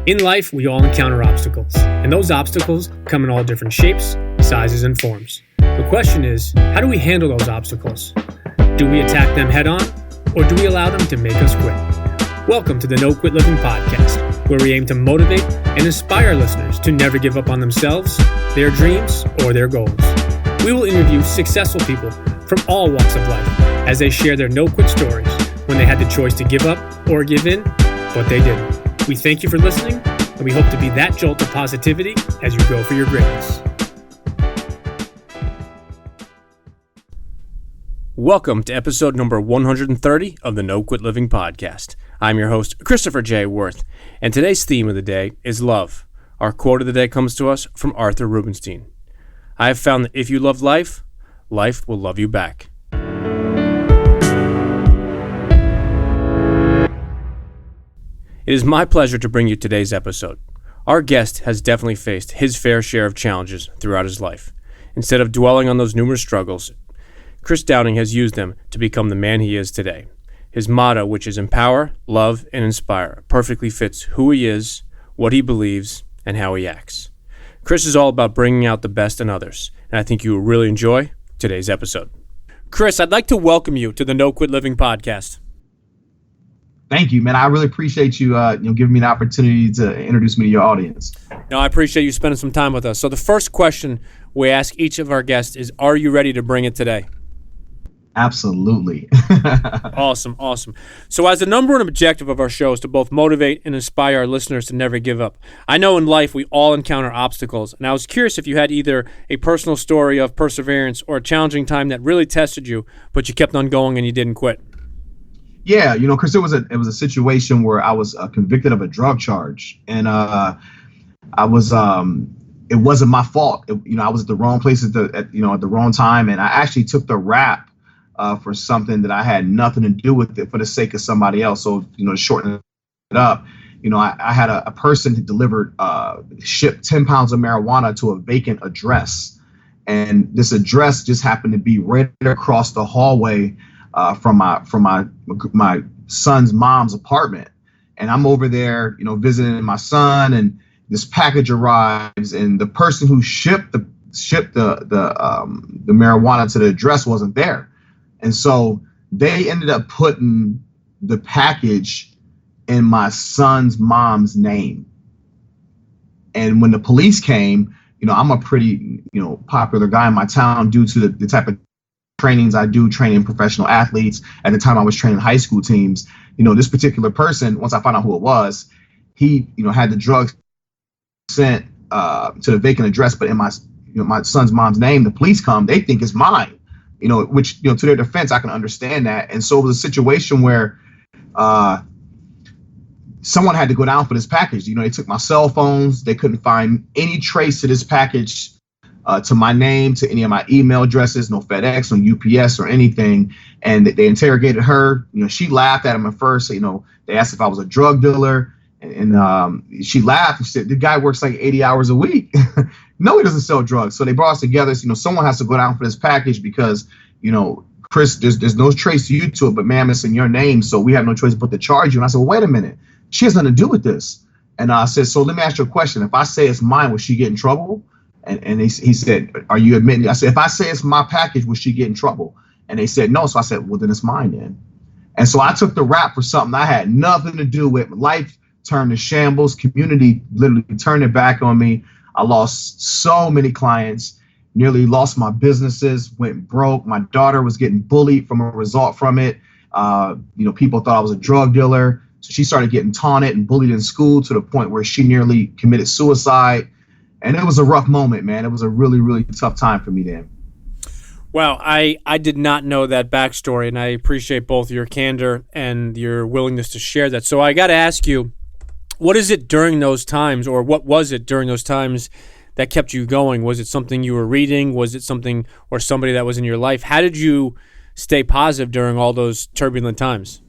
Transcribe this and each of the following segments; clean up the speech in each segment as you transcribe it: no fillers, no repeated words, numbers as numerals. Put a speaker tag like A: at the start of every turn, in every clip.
A: In life, we all encounter obstacles, and those obstacles come in all different shapes, sizes, and forms. The question is, how do we handle those obstacles? Do we attack them head on, or do we allow them to make us quit? Welcome to the No Quit Living podcast, where we aim to motivate and inspire listeners to never give up on themselves, their dreams, or their goals. We will interview successful people from all walks of life as they share their no-quit stories when they had the choice to give up or give in, but they didn't. We thank you for listening, and we hope to be that jolt of positivity as you go for your greatness. Welcome to episode number 130 of the No Quit Living podcast. I'm your host, Christopher J. Worth, and today's theme of the day is love. Our quote of the day comes to us from Arthur Rubinstein. I have found that if you love life, life will love you back. It is my pleasure to bring you today's episode. Our guest has definitely faced his fair share of challenges throughout his life. Instead of dwelling on those numerous struggles, Chris Downing has used them to become the man he is today. His motto, which is empower, love, and inspire, perfectly fits who he is, what he believes, and how he acts. Chris is all about bringing out the best in others, and I think you will really enjoy today's episode. Chris, I'd like to welcome you to the No Quit Living podcast.
B: Thank you, man. I really appreciate you, giving me the opportunity to introduce me to your audience.
A: No, I appreciate you spending some time with us. So the first question we ask each of our guests is, are you ready to bring it today?
B: Absolutely.
A: Awesome. So as the number one objective of our show is to both motivate and inspire our listeners to never give up. I know in life we all encounter obstacles, and I was curious if you had either a personal story of perseverance or a challenging time that really tested you, but you kept on going and you didn't quit.
B: Yeah, Chris, it was a situation where I was convicted of a drug charge, and it wasn't my fault. I was at the wrong place at the wrong time, and I actually took the rap for something that I had nothing to do with it for the sake of somebody else. So, to shorten it up, I had a person who shipped 10 pounds of marijuana to a vacant address, and this address just happened to be right across the hallway from my son's mom's apartment. And I'm over there, visiting my son, and this package arrives, and the person who shipped the marijuana to the address wasn't there. And so they ended up putting the package in my son's mom's name. And when the police came, I'm a pretty, popular guy in my town due to the type of trainings I do, training professional athletes. At the time I was training high school teams. This particular person, once I found out who it was, he, had the drugs sent to the vacant address, but in my son's mom's name. The police come, they think it's mine, which, to their defense, I can understand that. And so it was a situation where someone had to go down for this package. They took my cell phones. They couldn't find any trace to this package, to my name, to any of my email addresses, no FedEx, no UPS or anything. And they interrogated her. She laughed at him at first. They asked if I was a drug dealer, and she laughed. She said, the guy works like 80 hours a week. No, he doesn't sell drugs. So they brought us together. So, someone has to go down for this package because, Chris, there's no trace to it, but ma'am, it's in your name. So we have no choice but to charge you. And I said, well, wait a minute. She has nothing to do with this. And I said, so let me ask you a question. If I say it's mine, will she get in trouble? And he said, are you admitting? I said, if I say it's my package, will she get in trouble? And they said, no. So I said, well, then it's mine then. And so I took the rap for something I had nothing to do with. Life turned to shambles. Community literally turned it back on me. I lost so many clients, nearly lost my businesses, went broke. My daughter was getting bullied from a result from it. People thought I was a drug dealer. So she started getting taunted and bullied in school to the point where she nearly committed suicide. And it was a rough moment, man. It was a really, really tough time for me then.
A: Wow, I did not know that backstory, and I appreciate both your candor and your willingness to share that. So I got to ask you, what is it during those times, or what was it during those times that kept you going? Was it something you were reading? Was it something or somebody that was in your life? How did you stay positive during all those turbulent times?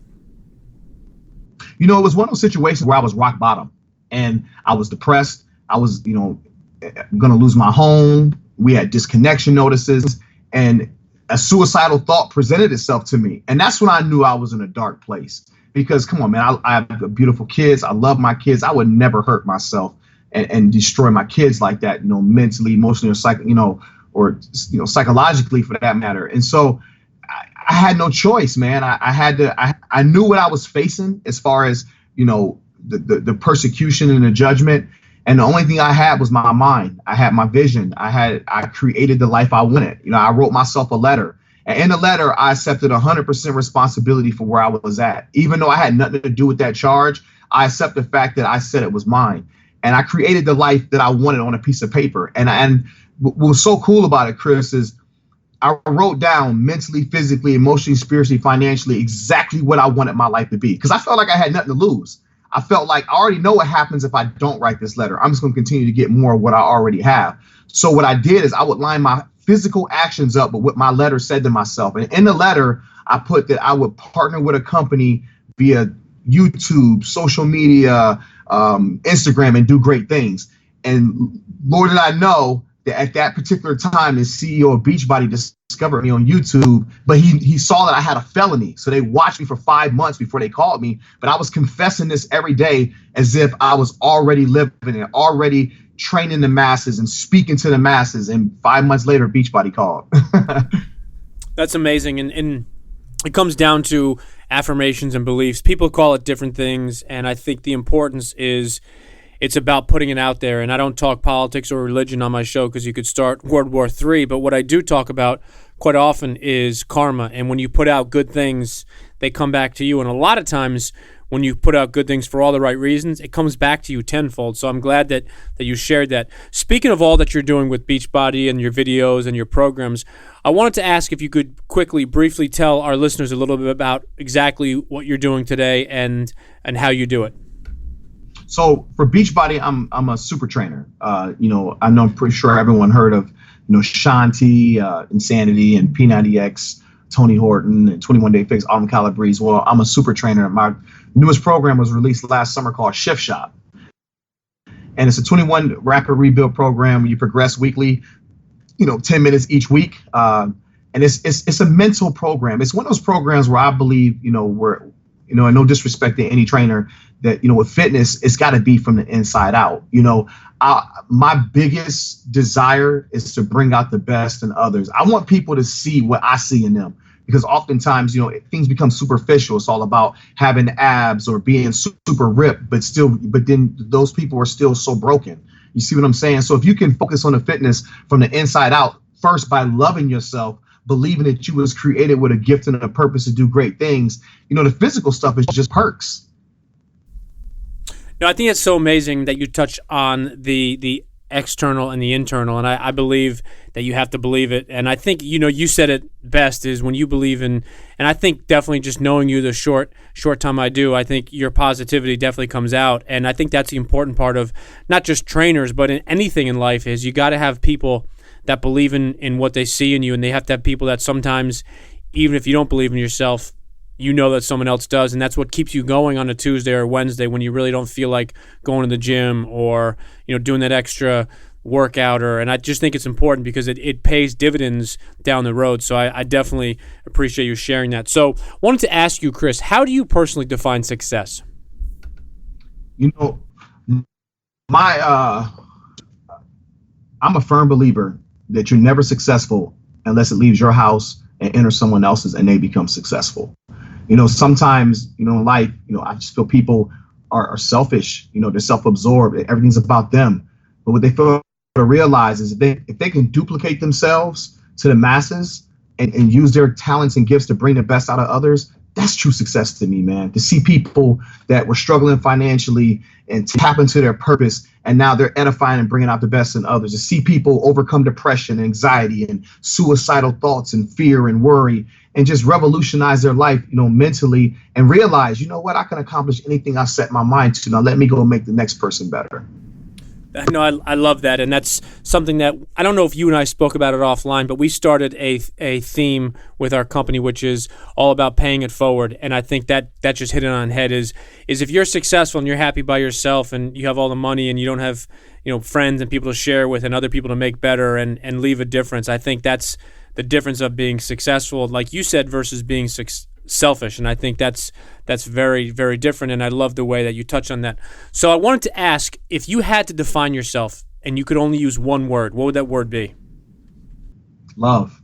B: It was one of those situations where I was rock bottom, and I was depressed. I was, going to lose my home. We had disconnection notices, and a suicidal thought presented itself to me. And that's when I knew I was in a dark place. because come on, man, I have beautiful kids. I love my kids. I would never hurt myself and destroy my kids like that, mentally, emotionally, or psychologically for that matter. And so I had no choice, man. I knew what I was facing as far as, the persecution and the judgment. And the only thing I had was my mind. I had my vision. I created the life I wanted. I wrote myself a letter. And in the letter, I accepted 100% responsibility for where I was at. Even though I had nothing to do with that charge, I accept the fact that I said it was mine. And I created the life that I wanted on a piece of paper. And what was so cool about it, Chris, is I wrote down mentally, physically, emotionally, spiritually, financially, exactly what I wanted my life to be. Because I felt like I had nothing to lose. I felt like I already know what happens if I don't write this letter. I'm just going to continue to get more of what I already have. So what I did is I would line my physical actions up with what my letter said to myself. And in the letter, I put that I would partner with a company via YouTube, social media, Instagram, and do great things. And Lord did I know that at that particular time, the CEO of Beachbody discovered me on YouTube, but he saw that I had a felony. So they watched me for 5 months before they called me. But I was confessing this every day as if I was already living and already training the masses and speaking to the masses. And 5 months later, Beachbody called.
A: That's amazing. And it comes down to affirmations and beliefs. People call it different things. And I think the importance is it's about putting it out there. And I don't talk politics or religion on my show because you could start World War III. But what I do talk about quite often is karma. And when you put out good things, they come back to you. And a lot of times when you put out good things for all the right reasons, it comes back to you tenfold. So I'm glad that you shared that. Speaking of all that you're doing with Beachbody and your videos and your programs, I wanted to ask if you could briefly tell our listeners a little bit about exactly what you're doing today and how you do it.
B: So for Beachbody, I'm a super trainer. I'm pretty sure everyone heard of, Shanti, Insanity, and P90X, Tony Horton, and 21 Day Fix, Autumn Calabrese. Well, I'm a super trainer. My newest program was released last summer called Shift Shop. And it's a 21 rapid rebuild program where you progress weekly, 10 minutes each week. And it's a mental program. It's one of those programs where I believe, and no disrespect to any trainer, that, with fitness, it's got to be from the inside out. My biggest desire is to bring out the best in others. I want people to see what I see in them, because oftentimes, things become superficial. It's all about having abs or being super ripped, but then those people are still so broken. You see what I'm saying? So if you can focus on the fitness from the inside out, first by loving yourself, believing that you was created with a gift and a purpose to do great things, the physical stuff is just perks.
A: No, I think it's so amazing that you touch on the external and the internal, and I believe that you have to believe it. And I think, you said it best, is when you believe in, and I think definitely just knowing you the short time I do, I think your positivity definitely comes out. And I think that's the important part of not just trainers, but in anything in life, is you got to have people that believe in what they see in you, and they have to have people that sometimes, even if you don't believe in yourself, that someone else does, and that's what keeps you going on a Tuesday or Wednesday when you really don't feel like going to the gym or doing that extra workout. And I just think it's important because it pays dividends down the road. So I definitely appreciate you sharing that. So I wanted to ask you, Chris, how do you personally define success?
B: I'm a firm believer that you're never successful unless it leaves your house and enters someone else's and they become successful. Sometimes, in life, I just feel people are selfish, they're self-absorbed, everything's about them. But what they fail to realize is if they can duplicate themselves to the masses and use their talents and gifts to bring the best out of others, that's true success to me, man. To see people that were struggling financially and tap into their purpose, and now they're edifying and bringing out the best in others. To see people overcome depression, anxiety, and suicidal thoughts and fear and worry, and just revolutionize their life, mentally, and realize, what, I can accomplish anything I set my mind to. Now let me go make the next person better.
A: No, I love that, and that's something that I don't know if you and I spoke about it offline, but we started a theme with our company, which is all about paying it forward. And I think that just hit it on the head. Is if you're successful and you're happy by yourself and you have all the money and you don't have friends and people to share with and other people to make better and leave a difference, I think that's the difference of being successful, like you said, versus being selfish. And I think that's very, very different. And I love the way that you touch on that. So I wanted to ask, if you had to define yourself and you could only use one word, what would that word be?
B: Love.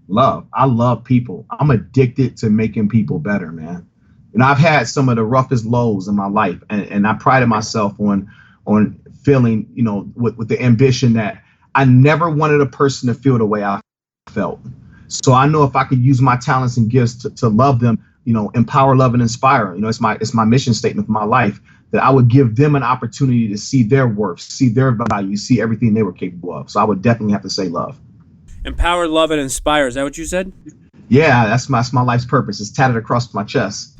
B: Love. I love people. I'm addicted to making people better, man. I've had some of the roughest lows in my life, and I prided myself on feeling, with the ambition that I never wanted a person to feel the way I felt. So I know if I could use my talents and gifts to love them, empower, love, and inspire. It's my mission statement for my life, that I would give them an opportunity to see their worth, see their value, see everything they were capable of. So I would definitely have to say love.
A: Empower, love, and inspire. Is that what you said?
B: Yeah, that's my life's purpose. It's tatted across my chest.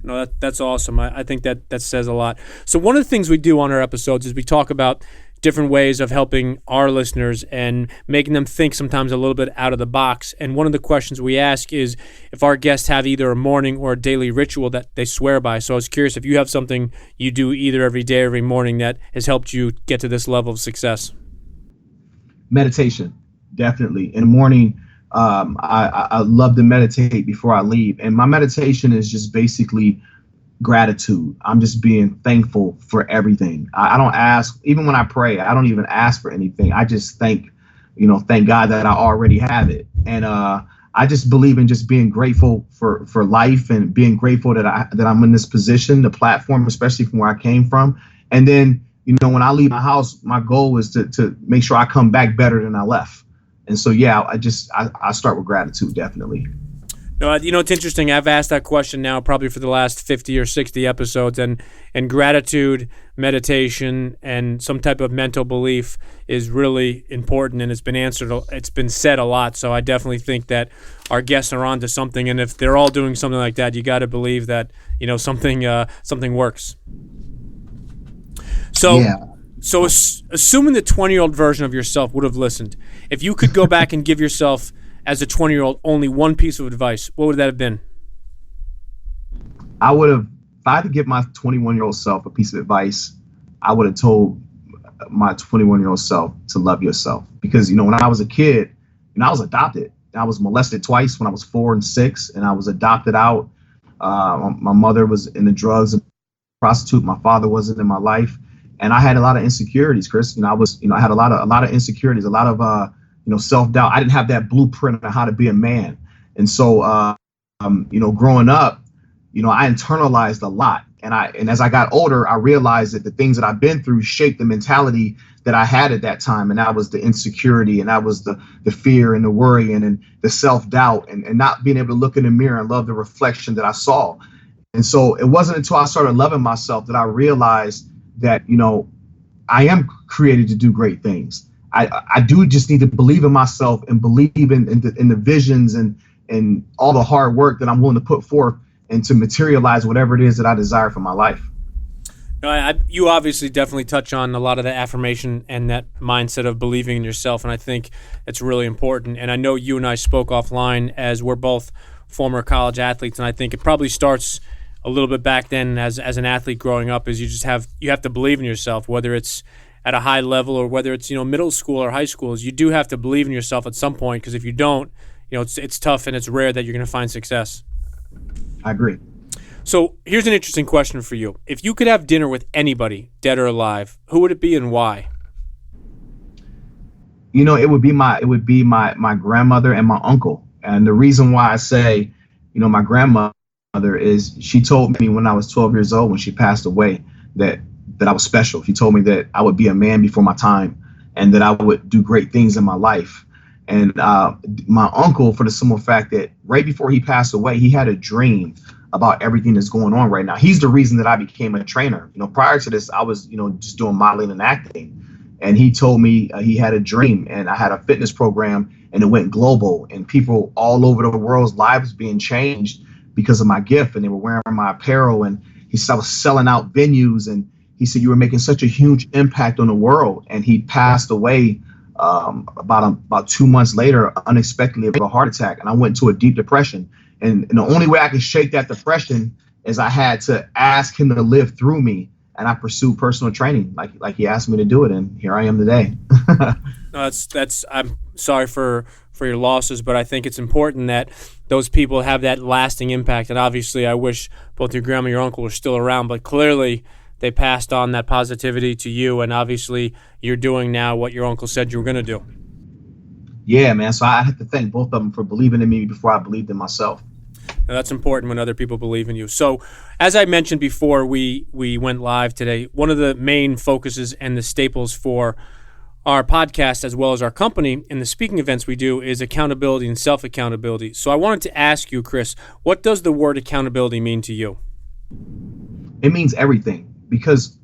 A: No, that's awesome. I think that says a lot. So one of the things we do on our episodes is we talk about different ways of helping our listeners and making them think sometimes a little bit out of the box. And one of the questions we ask is if our guests have either a morning or a daily ritual that they swear by. So I was curious if you have something you do either every day or every morning that has helped you get to this level of success.
B: Meditation, definitely. In the morning, I love to meditate before I leave. And my meditation is just basically gratitude. I'm just being thankful for everything. I don't ask, even when I pray, I don't even ask for anything. I just thank God that I already have it. And I just believe in just being grateful for life and being grateful that I'm in this position, the platform, especially from where I came from. And then, when I leave my house, my goal is to make sure I come back better than I left. And so, yeah, I start with gratitude, definitely.
A: No, it's interesting. I've asked that question now probably for the last 50 or 60 episodes, and gratitude, meditation, and some type of mental belief is really important, and it's been said a lot. So I definitely think that our guests are onto something, and if they're all doing something like that, you got to believe that something works. So. Yeah. So assuming the 20-year-old version of yourself would have listened, if you could go back and give yourself as a 20-year-old only one piece of advice, what would that have been?
B: If I had to give my 21-year-old self a piece of advice, I would have told my 21-year-old self to love yourself. Because, when I was a kid, I was adopted. I was molested twice when I was 4 and 6, and I was adopted out. My mother was in the drugs and prostitute. My father wasn't in my life. And I had a lot of insecurities, Chris. I had a lot of insecurities, a lot of, self-doubt. I didn't have that blueprint on how to be a man. And so, growing up, I internalized a lot. And as I got older, I realized that the things that I've been through shaped the mentality that I had at that time. And that was the insecurity, and that was the fear and the worry and the self-doubt and not being able to look in the mirror and love the reflection that I saw. And so it wasn't until I started loving myself that I realized that, I am created to do great things. I do just need to believe in myself and believe in the visions and all the hard work that I'm willing to put forth and to materialize whatever it is that I desire for my life.
A: No, you obviously definitely touch on a lot of the affirmation and that mindset of believing in yourself, and I think it's really important. And I know you and I spoke offline as we're both former college athletes, and I think it probably starts a little bit back then as an athlete growing up, is you have to believe in yourself, whether it's at a high level or whether it's middle school or high school. Is you do have to believe in yourself at some point, because if you don't, it's tough and it's rare that you're going to find success.
B: I agree.
A: So here's an interesting question for you. If you could have dinner with anybody, dead or alive, who would it be and why?
B: It would be my grandmother and my uncle. And the reason why I say, my grandmother is she told me when I was 12 years old, when she passed away, that I was special. She told me that I would be a man before my time and that I would do great things in my life. And my uncle, for the simple fact that right before he passed away, he had a dream about everything that's going on right now. He's the reason that I became a trainer. Prior to this, I was, just doing modeling and acting. And he told me he had a dream, and I had a fitness program, and it went global, and people all over the world's lives being changed because of my gift, and they were wearing my apparel, and he said I was selling out venues, and he said you were making such a huge impact on the world. And he passed away about 2 months later, unexpectedly, of a heart attack, and I went into a deep depression. And the only way I could shake that depression is I had to ask him to live through me, and I pursued personal training like he asked me to do it, and here I am today.
A: No, that's I'm sorry for for your losses, but I think it's important that those people have that lasting impact. And obviously, I wish both your grandma and your uncle were still around, but clearly they passed on that positivity to you, and obviously you're doing now what your uncle said you were going to do.
B: Yeah, man. So I have to thank both of them for believing in me before I believed in myself.
A: Now, that's important when other people believe in you. So as I mentioned before we went live today, one of the main focuses and the staples for our podcast as well as our company and the speaking events we do is accountability and self-accountability. So I wanted to ask you, Chris, what does the word accountability mean to you?
B: It means everything, because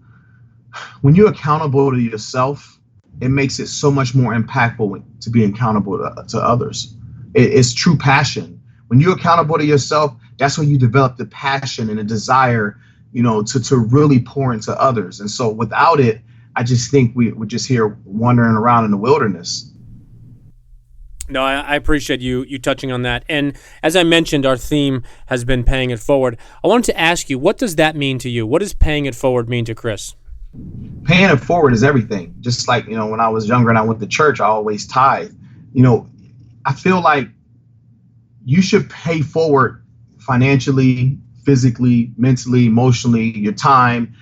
B: when you're accountable to yourself, it makes it so much more impactful to be accountable to others. It's true passion. When you're accountable to yourself, that's when you develop the passion and the desire, to really pour into others. And so without it, I just think we're just here wandering around in the wilderness.
A: No, I appreciate you touching on that. And as I mentioned, our theme has been paying it forward. I wanted to ask you, what does that mean to you? What does paying it forward mean to Chris?
B: Paying it forward is everything. Just like, when I was younger and I went to church, I always tithe. I feel like you should pay forward financially, physically, mentally, emotionally, your time,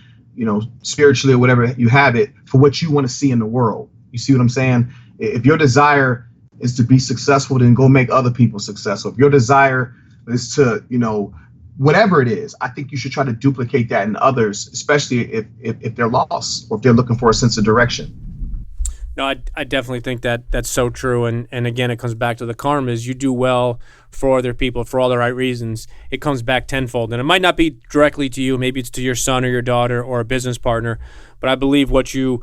B: spiritually, or whatever you have it, for what you want to see in the world. You see what I'm saying? If your desire is to be successful, then go make other people successful. If your desire is to, whatever it is, I think you should try to duplicate that in others, especially if they're lost or if they're looking for a sense of direction.
A: No, I definitely think that's so true. And again, it comes back to the karma is you do well for other people for all the right reasons. It comes back tenfold. And it might not be directly to you. Maybe it's to your son or your daughter or a business partner. But I believe what you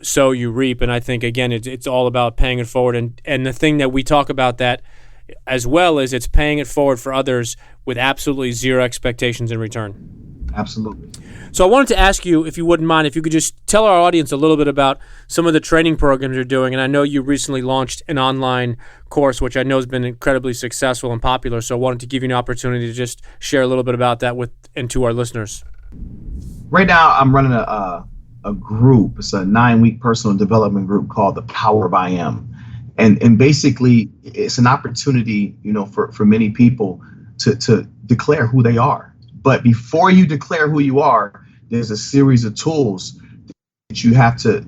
A: sow, you reap. And I think, again, it's all about paying it forward. And the thing that we talk about that as well is it's paying it forward for others with absolutely zero expectations in return.
B: Absolutely.
A: So I wanted to ask you, if you wouldn't mind, if you could just tell our audience a little bit about some of the training programs you're doing. And I know you recently launched an online course, which I know has been incredibly successful and popular. So I wanted to give you an opportunity to just share a little bit about that and to our listeners.
B: Right now, I'm running a group. It's a 9-week personal development group called the Power of I Am. And basically, it's an opportunity, for many people to declare who they are. But before you declare who you are, there's a series of tools that you have to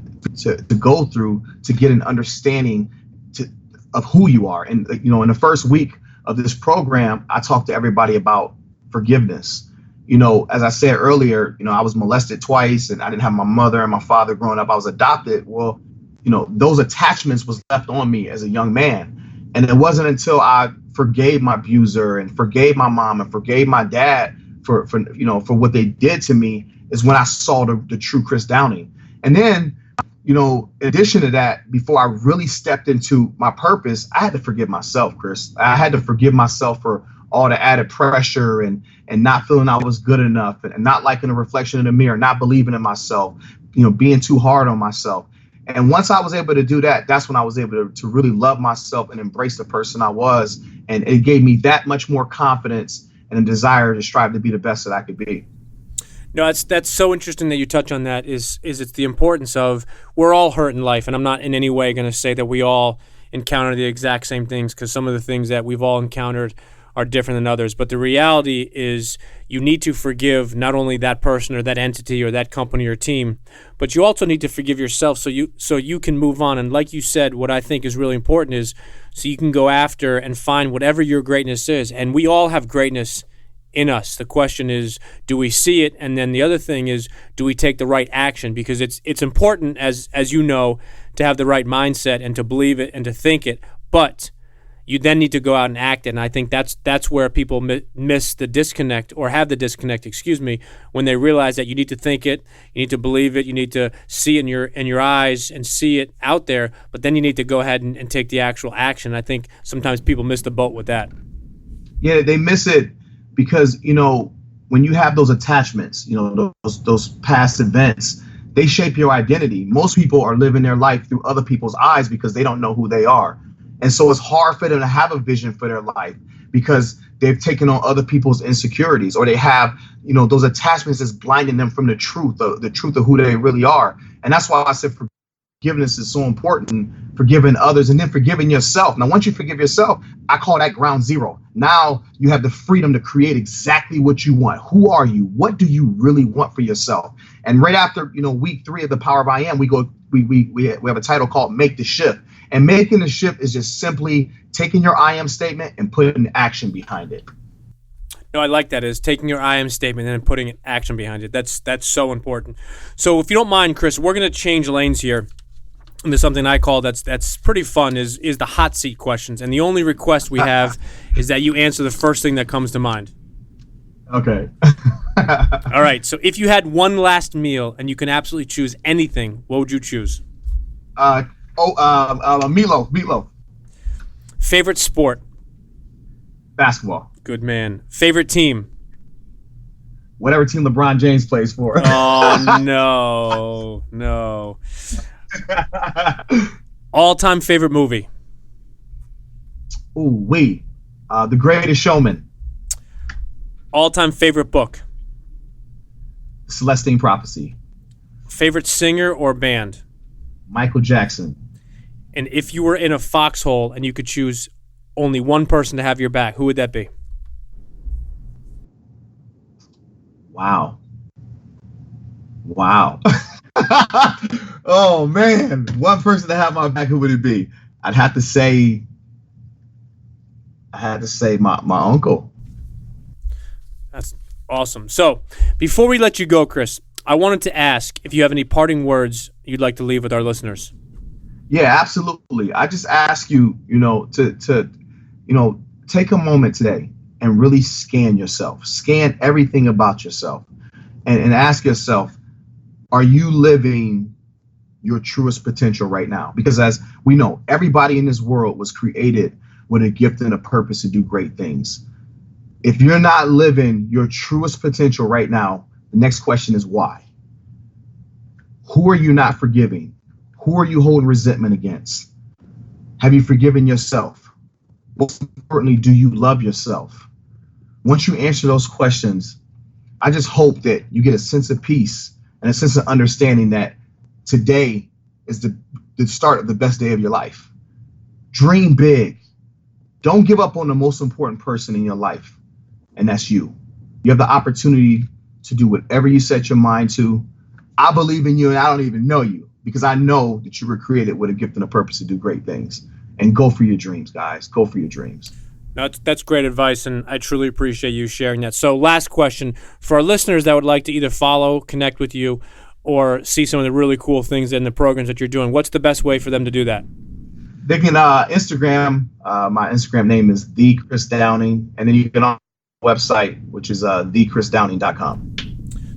B: go through to get an understanding of who you are. And, in the first week of this program, I talked to everybody about forgiveness. As I said earlier, I was molested twice and I didn't have my mother and my father growing up. I was adopted. Well, those attachments was left on me as a young man. And it wasn't until I forgave my abuser and forgave my mom and forgave my dad for what they did to me is when I saw the true Chris Downing. And then, in addition to that, before I really stepped into my purpose, I had to forgive myself, Chris. I had to forgive myself for all the added pressure and not feeling I was good enough and not liking the reflection in the mirror, not believing in myself, being too hard on myself. And once I was able to do that, that's when I was able to really love myself and embrace the person I was. And it gave me that much more confidence and a desire to strive to be the best that I could be.
A: No, that's so interesting that you touch on that is it's the importance of we're all hurt in life. And I'm not in any way going to say that we all encounter the exact same things, because some of the things that we've all encountered are different than others. But the reality is you need to forgive not only that person or that entity or that company or team, but you also need to forgive yourself so you can move on. And like you said, what I think is really important is so you can go after and find whatever your greatness is. And we all have greatness in us. The question is, do we see it? And then the other thing is, do we take the right action? Because it's important, as you know, to have the right mindset and to believe it and to think it. But you then need to go out and act it. And I think that's where people miss the disconnect, or have the disconnect, when they realize that you need to think it, you need to believe it, you need to see it in your eyes and see it out there, but then you need to go ahead and take the actual action. I think sometimes people miss the boat with that.
B: Yeah, they miss it because, when you have those attachments, those past events, they shape your identity. Most people are living their life through other people's eyes because they don't know who they are. And so it's hard for them to have a vision for their life because they've taken on other people's insecurities, or they have, those attachments that's blinding them from the truth of who they really are. And that's why I said forgiveness is so important, forgiving others and then forgiving yourself. Now, once you forgive yourself, I call that ground zero. Now you have the freedom to create exactly what you want. Who are you? What do you really want for yourself? And right after, week 3 of the Power of I Am, we have a title called Make the Shift. And making the shift is just simply taking your I am statement and putting action behind it.
A: No, I like that, is taking your I am statement and then putting action behind it. That's so important. So if you don't mind, Chris, we're going to change lanes here. And there's something I call that's pretty fun is the hot seat questions. And the only request we have is that you answer the first thing that comes to mind.
B: Okay.
A: All right. So if you had one last meal and you can absolutely choose anything, what would you choose?
B: Meatloaf.
A: Favorite sport?
B: Basketball.
A: Good man. Favorite team?
B: Whatever team LeBron James plays for.
A: Oh, no. All-time favorite movie?
B: The Greatest Showman.
A: All-time favorite book?
B: Celestine Prophecy.
A: Favorite singer or band?
B: Michael Jackson.
A: And if you were in a foxhole and you could choose only one person to have your back, who would that be?
B: Wow. Oh, man. One person to have my back, who would it be? I'd have to say my uncle.
A: That's awesome. So before we let you go, Chris, I wanted to ask if you have any parting words you'd like to leave with our listeners.
B: Yeah, absolutely. I just ask you, to take a moment today and really scan yourself, scan everything about yourself and ask yourself, are you living your truest potential right now? Because as we know, everybody in this world was created with a gift and a purpose to do great things. If you're not living your truest potential right now, the next question is why? Who are you not forgiving? Who are you holding resentment against? Have you forgiven yourself? Most importantly, do you love yourself? Once you answer those questions, I just hope that you get a sense of peace and a sense of understanding that today is the start of the best day of your life. Dream big. Don't give up on the most important person in your life, and that's you. You have the opportunity to do whatever you set your mind to. I believe in you, and I don't even know you, because I know that you were created with a gift and a purpose to do great things. And go for your dreams, guys. Go for your dreams.
A: No, that's great advice, and I truly appreciate you sharing that. So last question. For our listeners that would like to either follow, connect with you, or see some of the really cool things in the programs that you're doing, what's the best way for them to do that?
B: They can Instagram. My Instagram name is the Chris Downing, and then you can on the website, which is thechrisdowning.com.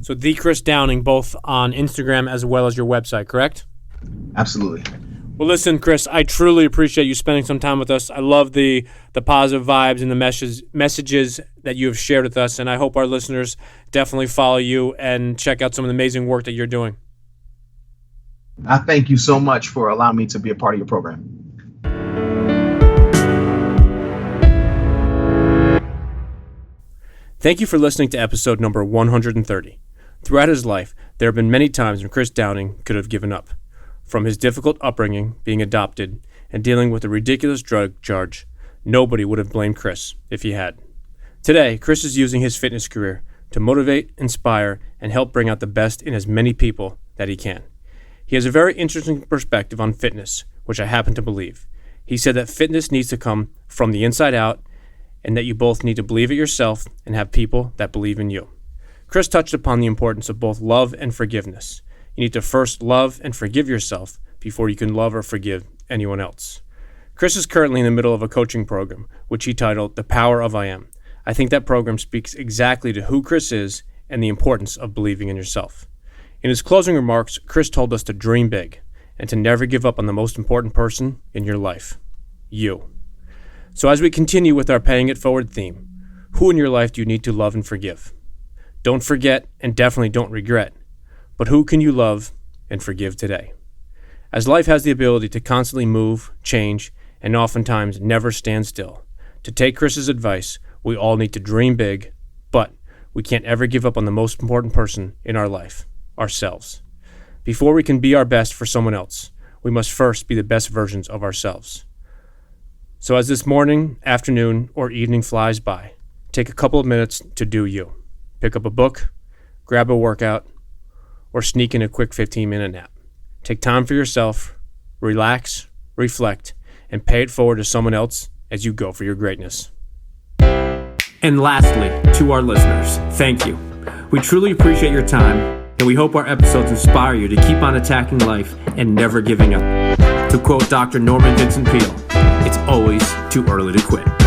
A: So the Chris Downing, both on Instagram as well as your website, correct?
B: Absolutely.
A: Well, listen, Chris, I truly appreciate you spending some time with us. I love the positive vibes and the messages that you have shared with us, and I hope our listeners definitely follow you and check out some of the amazing work that you're doing.
B: I thank you so much for allowing me to be a part of your program.
A: Thank you for listening to episode number 130. Throughout his life, there have been many times when Chris Downing could have given up. From his difficult upbringing, being adopted, and dealing with a ridiculous drug charge, nobody would have blamed Chris if he had. Today, Chris is using his fitness career to motivate, inspire, and help bring out the best in as many people that he can. He has a very interesting perspective on fitness, which I happen to believe. He said that fitness needs to come from the inside out, and that you both need to believe it yourself and have people that believe in you. Chris touched upon the importance of both love and forgiveness. You need to first love and forgive yourself before you can love or forgive anyone else. Chris is currently in the middle of a coaching program, which he titled The Power of I Am. I think that program speaks exactly to who Chris is and the importance of believing in yourself. In his closing remarks, Chris told us to dream big and to never give up on the most important person in your life, you. So as we continue with our Paying It Forward theme, who in your life do you need to love and forgive? Don't forget and definitely don't regret, but who can you love and forgive today? As life has the ability to constantly move, change, and oftentimes never stand still, to take Chris's advice, we all need to dream big, but we can't ever give up on the most important person in our life, ourselves. Before we can be our best for someone else, we must first be the best versions of ourselves. So as this morning, afternoon, or evening flies by, take a couple of minutes to do you. Pick up a book, grab a workout, or sneak in a quick 15-minute nap. Take time for yourself, relax, reflect, and pay it forward to someone else as you go for your greatness.
C: And lastly, to our listeners, thank you. We truly appreciate your time, and we hope our episodes inspire you to keep on attacking life and never giving up. To quote Dr. Norman Vincent Peale, it's always too early to quit.